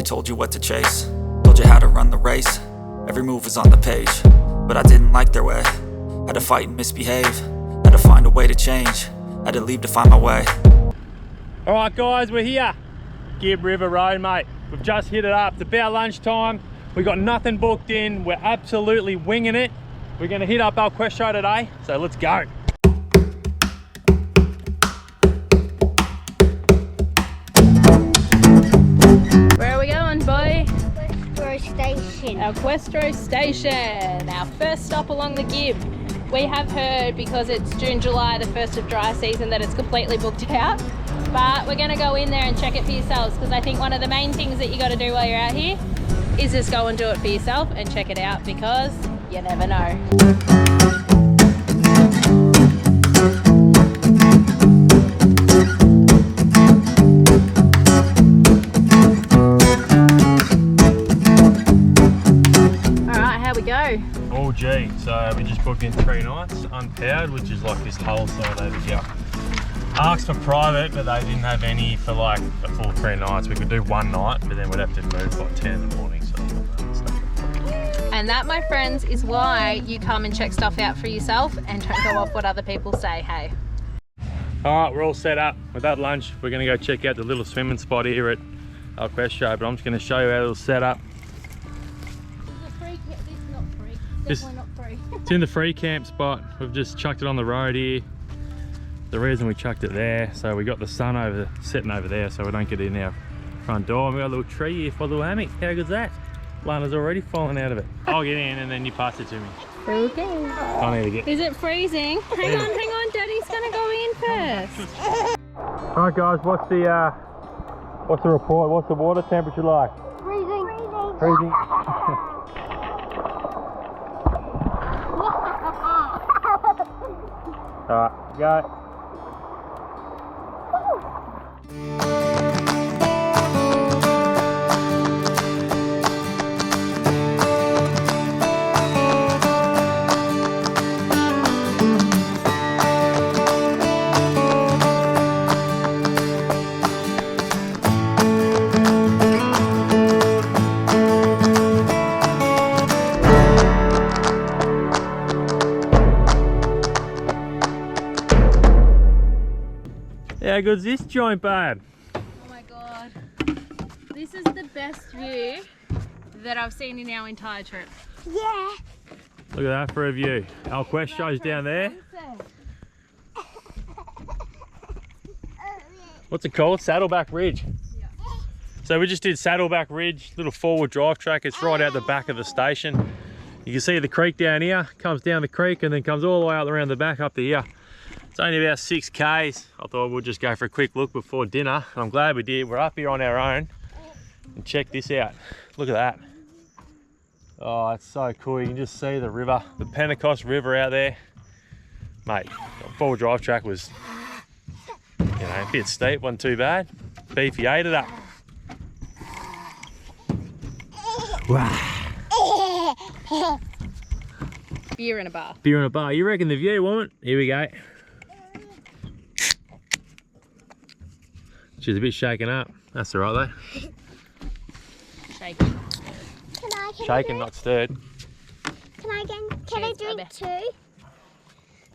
told you what to chase, told you how to run the race. Every move was on the page, but I didn't like their way. Had to fight and misbehave, had to find a way to change, had to leave to find my way. Alright guys, we're here. Gibb River Road, mate. We've just hit it up. It's about lunchtime. We've got nothing booked in. We're absolutely winging it. We're going to hit up our Questro today, so let's go. Where are we going, boy? Questro Station. Our Questro Station, our first stop along the Gibb. We have heard, because it's June, July, the first of dry season, that it's completely booked out. But we're going to go in there and check it for yourselves, because I think one of the main things that you got to do while you're out here is just go and do it for yourself and check it out, because you never know. Alright, how we go? Oh gee, so we just booked in 3 nights, unpowered, which is like this whole side over here. Asked for private, but they didn't have any for like a full 3 nights. We could do 1 night, but then we'd have to move by 10 in the morning. So. And that, my friends, is why you come and check stuff out for yourself and don't go off what other people say, hey. All right, we're all set up. We've had lunch. We're gonna go check out the little swimming spot here at our Questro, but I'm just gonna show you our little setup. It's in the free camp spot. We've just chucked it on the road here. The reason we chucked it there, so we got the sun setting over there, so we don't get in our front door. And we got a little tree here for the little hammock. How good's that? Lana's already fallen out of it. I'll get in and then you pass it to me. Okay. I need to get. Is it freezing? Hang on, Daddy's gonna go in first. All right, guys. What's the report? What's the water temperature like? Freezing. Freezing. All right, go. How good's this joint, babe? Oh my God. This is the best view that I've seen in our entire trip. Yeah. Look at that for a view. Our Questro's down there. What's it called? Saddleback Ridge. Yeah. So we just did Saddleback Ridge, little 4-wheel drive track. It's right out the back of the station. You can see the creek down here, comes down the creek and then comes all the way out around the back up to here. It's only about 6 Ks. I thought we'd just go for a quick look before dinner. And I'm glad we did. We're up here on our own. And check this out. Look at that. Oh, it's so cool. You can just see the river, the Pentecost River out there. Mate, the 4-wheel drive track was, you know, a bit steep, wasn't too bad. Beefy ate it up. Wow. Beer in a bar. Beer in a bar. You reckon the view, woman? Here we go. She's a bit shaken up. That's all right though. Shaking. Shaken, not stirred. Can I drink too?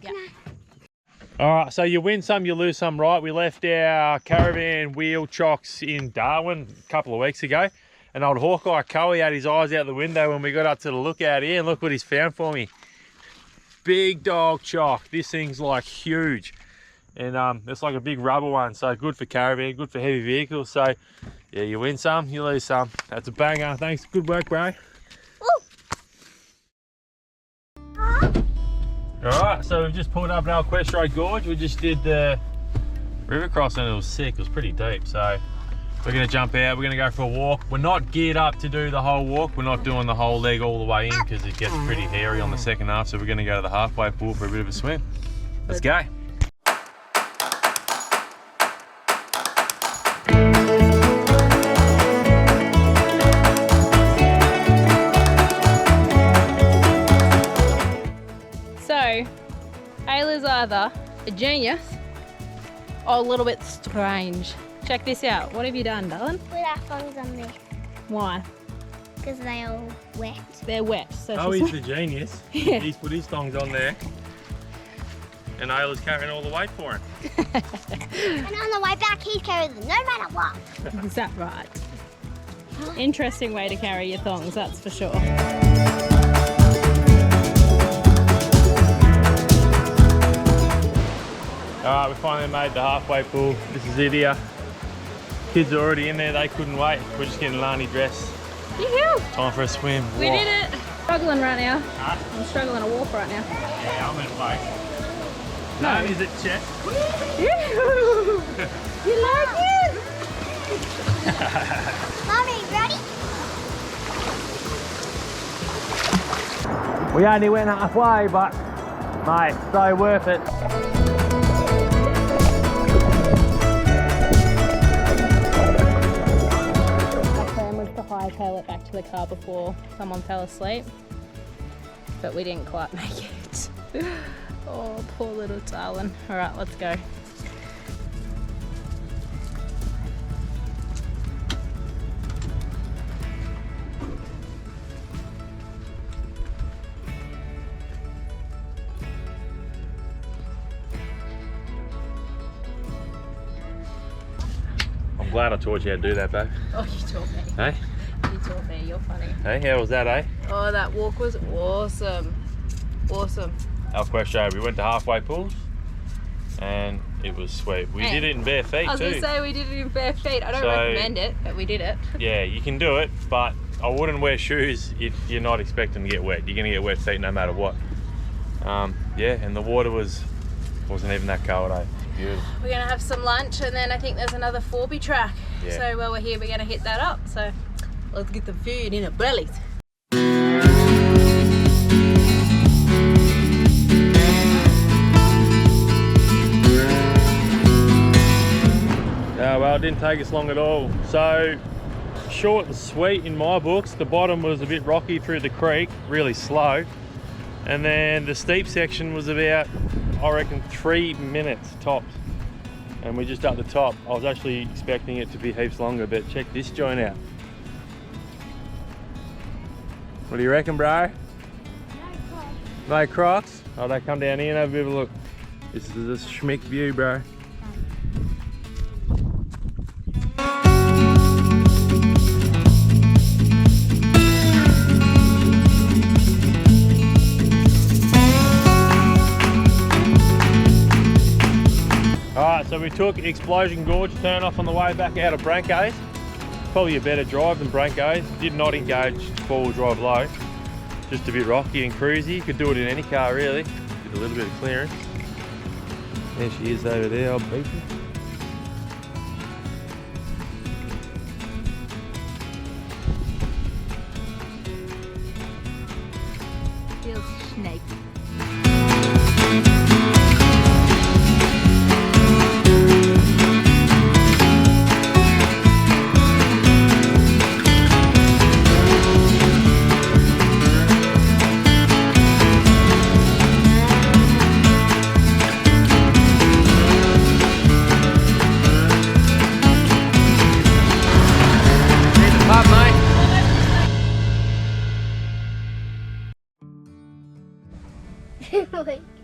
Yeah. All right, so you win some, you lose some, right? We left our caravan wheel chocks in Darwin a couple of weeks ago. And old Hawkeye Coey had his eyes out the window when we got up to the lookout here, and look what he's found for me. Big dog chock. This thing's like huge. And it's like a big rubber one, so good for caravan, good for heavy vehicles. So yeah, you win some, you lose some. That's a banger. Thanks, good work, bro. All right, so we've just pulled up an old Questro Gorge. We just did the river crossing. It was sick. It was pretty deep. So we're gonna jump out. We're gonna go for a walk. We're not geared up to do the whole walk. We're not doing the whole leg all the way in because it gets pretty hairy on the second half. So we're gonna go to the halfway pool for a bit of a swim. Let's go. So, Ayla's either a genius or a little bit strange. Check this out. What have you done, darling? Put our phones on there. Why? Because they are wet. They're wet. So Oh, she's he's the genius. Yeah. He's put his thongs on there. And Ayla's carrying all the weight for him. And on the way back, he carries them no matter what. Is that right? Interesting way to carry your thongs, that's for sure. Alright, we finally made the halfway pool. This is it here. Kids are already in there, they couldn't wait. We're just getting Lani dressed. Yoo-hoo! Time for a swim. We Whoa. did it! Struggling right now. Huh? I'm struggling to walk right now. Yeah, I'm in place. No, is it Chet? Yoo-hoo! You like it? Mommy, ready? We only went halfway, but mate, so worth it. Our plan was to hightail it back to the car before someone fell asleep, but we didn't quite make it. Oh, poor little darling. All right, let's go. I'm glad I taught you how to do that, babe. Oh, you taught me. Hey? You taught me. You're funny. Hey, how was that, eh? Oh, that walk was awesome. Awesome. Our Questro, we went to halfway pools and it was sweet. We did it in bare feet I was too. going to say we did it in bare feet. I don't recommend it, but we did it. Yeah, you can do it, but I wouldn't wear shoes if you're not expecting to get wet. You're going to get wet feet no matter what. Yeah, and the water wasn't even that cold, eh? Beautiful. We're going to have some lunch and then I think there's another 4B track. Yeah. So while we're here, we're going to hit that up. So let's get the food in our bellies. Well, it didn't take us long at all. So, short and sweet in my books. The bottom was a bit rocky through the creek, really slow. And then the steep section was about, I reckon, 3 minutes tops. And we're just at the top. I was actually expecting it to be heaps longer, but check this joint out. What do you reckon, bro? No Crocs? Oh, they come down here and have a bit of a look. This is a schmick view, bro. Alright, so we took Explosion Gorge turn off on the way back out of Branco's. Probably a better drive than Branco's. Did not engage four-wheel drive low. Just a bit rocky and cruisy. You could do it in any car really. Get a little bit of clearance. There she is over there, old beefy. Feels snaky.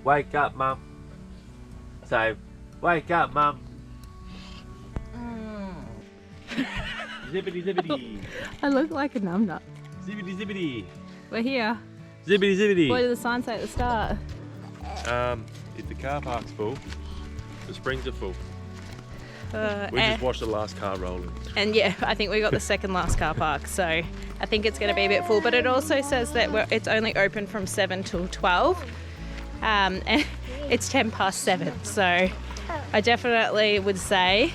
Wake up, Mum. Say, wake up, Mum. Zippity zippity. I look like a numbnut. Zippity zippity. We're here. Zippity zippity. What did the sign say at the start? If the car park's full, the springs are full. We and, just watched the last car rolling. and yeah, I think we got the second last car park, so I think it's going to be a bit full. But it also says that it's only open from 7 till 12. And it's 7:10, so I definitely would say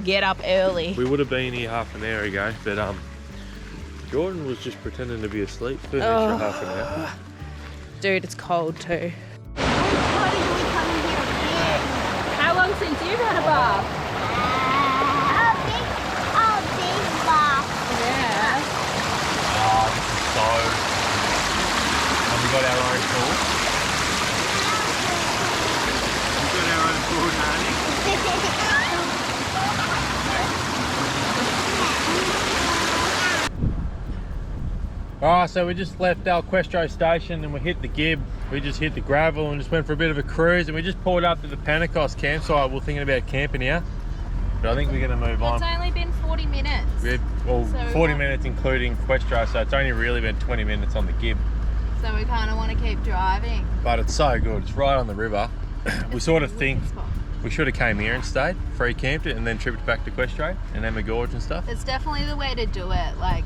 get up early. We would have been here half an hour ago, but Jordan was just pretending to be asleep for an extra half an hour. Dude, it's cold too. Why did we come in here again? How long since you've had a bath? Oh, big bath. Yeah. Oh, this is so... Have we got our own pool? We've got our own pool, Nani. Alright, so we just left our Questro Station and we hit the Gibb. We just hit the gravel and just went for a bit of a cruise, and we just pulled up to the Pentecost Campsite. We're thinking about camping here, but I think we're going to move on. It's only been 40 minutes. Well, so 40 minutes including Questro, so it's only really been 20 minutes on the Gibb. So we kind of want to keep driving. But it's so good. It's right on the river. We sort of think we should have came here and stayed, free camped it, and then tripped back to Questro and Emma Gorge and stuff. It's definitely the way to do it. Like,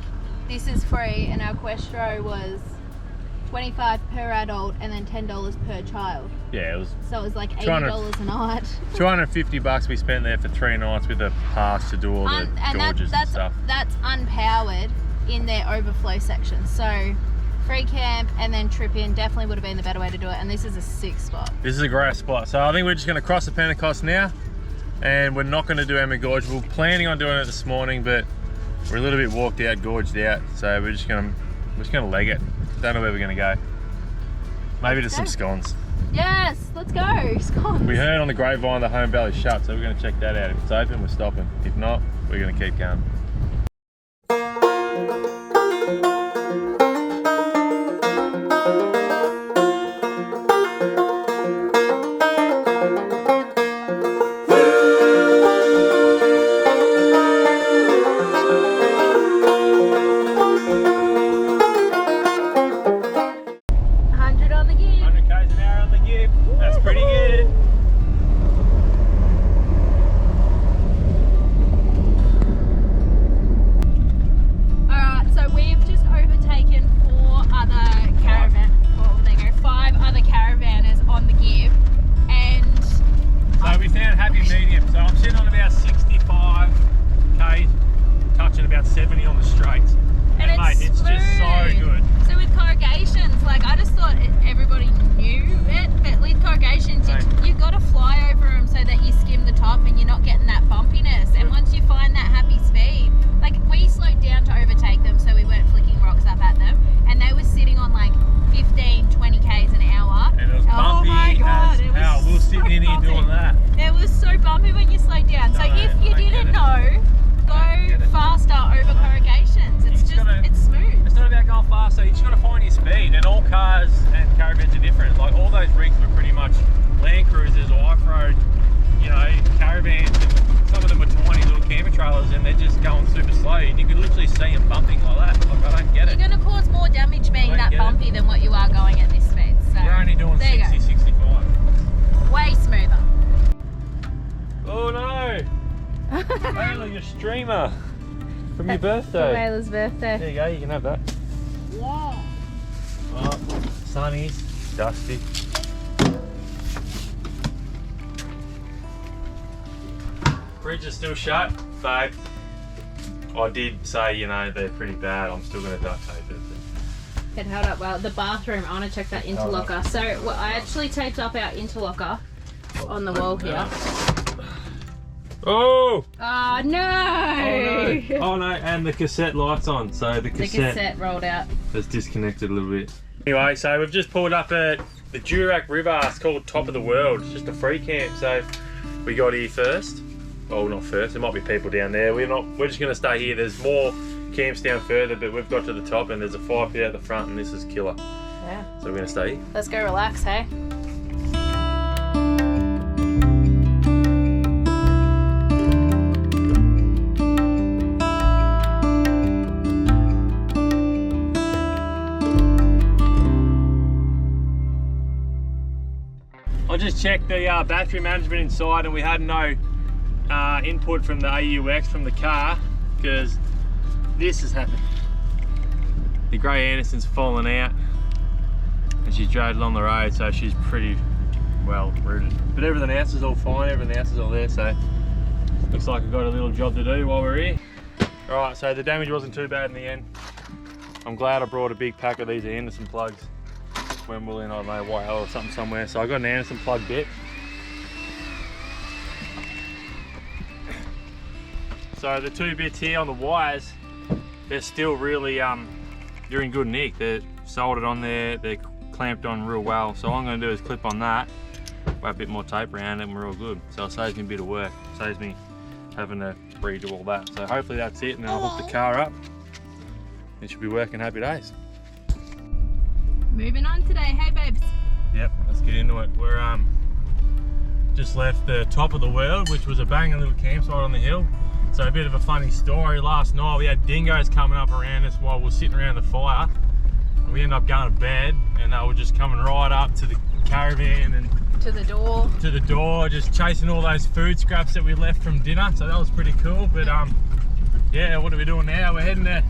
this is free, and our Questro was $25 per adult and then $10 per child. Yeah, it was. So it was like $80 a night. $250 we spent there for 3 nights with a pass to do all the gorges and stuff. That's unpowered in their overflow section. So free camp and then trip in definitely would have been the better way to do it. And this is a sick spot. This is a great spot. So I think we're just going to cross the Pentecost now, and we're not going to do Emma Gorge. We were planning on doing it this morning, but we're a little bit walked out, gorged out. So we're just going to leg it. Don't know where we're going to go. Maybe to some scones. Yes, let's go. Scones. We heard on the grapevine the home valley's shut, so we're going to check that out. If it's open, we're stopping. If not, we're going to keep going. Streamer from your birthday. Layla's birthday. There you go, you can have that. Yeah. Oh, sunny's dusty. Bridge is still shut, babe. I did say, you know, they're pretty bad. I'm still going to duct tape it. It held up well. The bathroom, I want to check that interlocker. So well, I actually taped up our interlocker on the wall here. Oh! Oh no! Oh no! Oh no! And the cassette light's on, so the cassette rolled out. It's disconnected a little bit. Anyway, so we've just pulled up at the Durack River. It's called Top of the World. It's just a free camp, so we got here first. Well, not first. There might be people down there. We're just going to stay here. There's more camps down further, but we've got to the top, and there's a fire pit out the front, and this is killer. Yeah. So we're going to stay here. Let's go relax, hey? I just checked the battery management inside, and we had no input from the AUX from the car, because this has happened. The Grey Anderson's fallen out and she's dragged along the road, so she's pretty well rooted. But everything else is all fine, everything else is all there, so looks like I've got a little job to do while we're here. Alright, so the damage wasn't too bad in the end. I'm glad I brought a big pack of these Anderson plugs when we're in, I don't know, Whitehall or something somewhere. So I got an Anderson plug bit. So the two bits here on the wires, they're still really, they're in good nick. They're soldered on there, they're clamped on real well. So all I'm going to do is clip on that, wrap a bit more tape around it, and we're all good. So it saves me a bit of work. It saves me having to redo all that. So hopefully that's it, and then I'll hook the car up. It should be working happy days. Moving on today, hey babes. Yep, let's get into it. We're just left the top of the world, which was a banging little campsite on the hill. So a bit of a funny story. Last night we had dingoes coming up around us while we were sitting around the fire. And we ended up going to bed, and they were just coming right up to the caravan and to the door, just chasing all those food scraps that we left from dinner. So that was pretty cool. But yeah, what are we doing now? We're heading to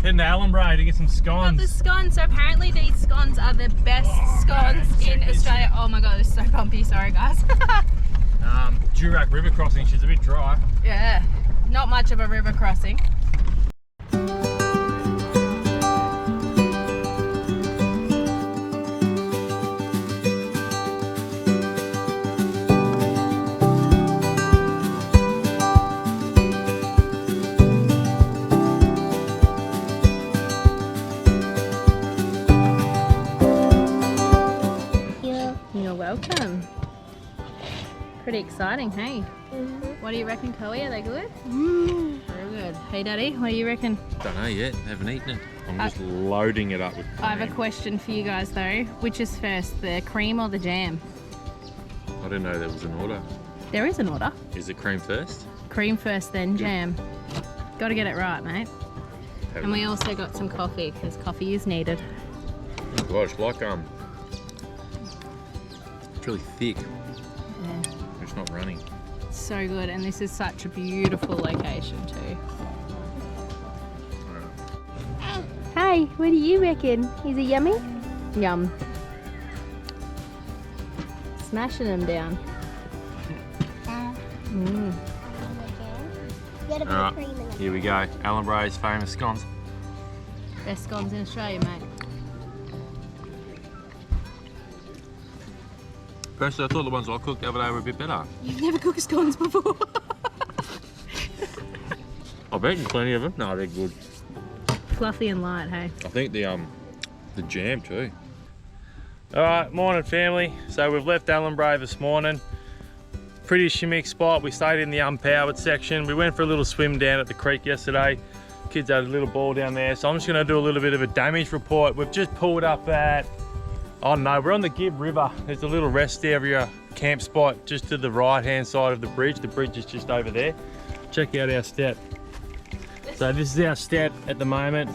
Allenbray to get some scones. Got the scones. So apparently these scones are the best scones in Australia. Oh my god, it's so bumpy. Sorry guys. Durack river crossing. She's a bit dry. Yeah, not much of a river crossing. Welcome. Pretty exciting, hey? What do you reckon, Chloe? Are they good? Very good. Hey Daddy, what do you reckon? Don't know yet, haven't eaten it. I'm just loading it up with cream. I have a question for you guys though. Which is first, the cream or the jam? I didn't know there was an order. There is an order. Is it cream first? Cream first, then jam. Got to get it right, mate. Have and we also got some coffee, because coffee is needed. Oh gosh, like it's really thick. Yeah. It's not running. So good, and this is such a beautiful location too. Hey, what do you reckon? Is it yummy? Yum. Smashing them down. Alright, here we go. Allenbray's famous scones. Best scones in Australia, mate. Personally, I thought the ones I cooked the other day were a bit better. You've never cooked scones before. I've eaten plenty of them. No, they're good. Fluffy and light, hey? I think the jam too. Alright, morning family. So we've left Allenbray this morning. Pretty shimmick spot. We stayed in the unpowered section. We went for a little swim down at the creek yesterday. Kids had a little ball down there. So I'm just gonna do a little bit of a damage report. We've just pulled up at, oh no, we're on the Gibb River. There's a little rest area camp spot just to the right hand side of the bridge. The bridge is just over there. Check out our step. So this is our step at the moment.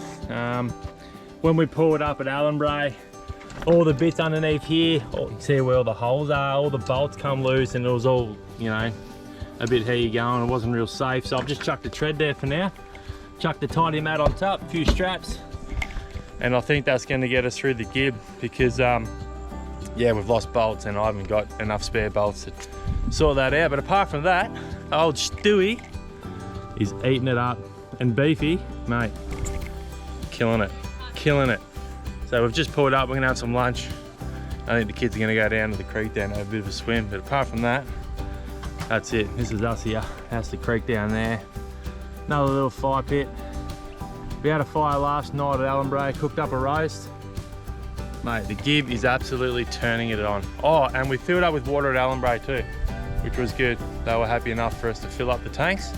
When we pulled up at Allenbray, all the bits underneath here, you can see where all the holes are, all the bolts come loose, and it was all, you know, a bit how you going. It wasn't real safe. So I've just chucked the tread there for now. Chucked the tidy mat on top, a few straps. And I think that's going to get us through the Gibb because, yeah, we've lost bolts and I haven't got enough spare bolts to sort that out. But apart from that, old Stewie is eating it up. And Beefy, mate, killing it, killing it. So we've just pulled up, we're going to have some lunch. I think the kids are going to go down to the creek down and have a bit of a swim. But apart from that, that's it. This is us here. That's the creek down there. Another little fire pit. We had a fire last night at Allenbray, cooked up a roast. Mate, the Gibb is absolutely turning it on. Oh, and we filled up with water at Allenbray too, which was good. They were happy enough for us to fill up the tanks.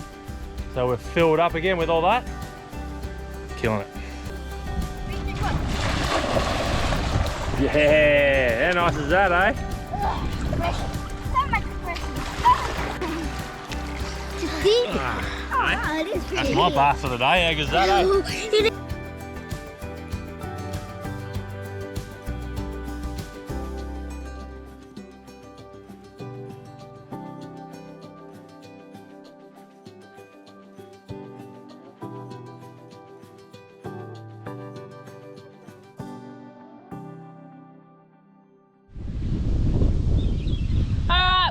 So we're filled up again with all that. Killing it. Yeah, how nice is that, eh? That's my bath for the day. How good's that, eh?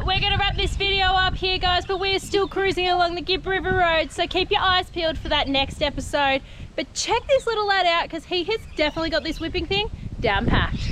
We're going to wrap this video up here, guys, but we're still cruising along the Gibb River Road, so keep your eyes peeled for that next episode. But check this little lad out, because he has definitely got this whipping thing down packed.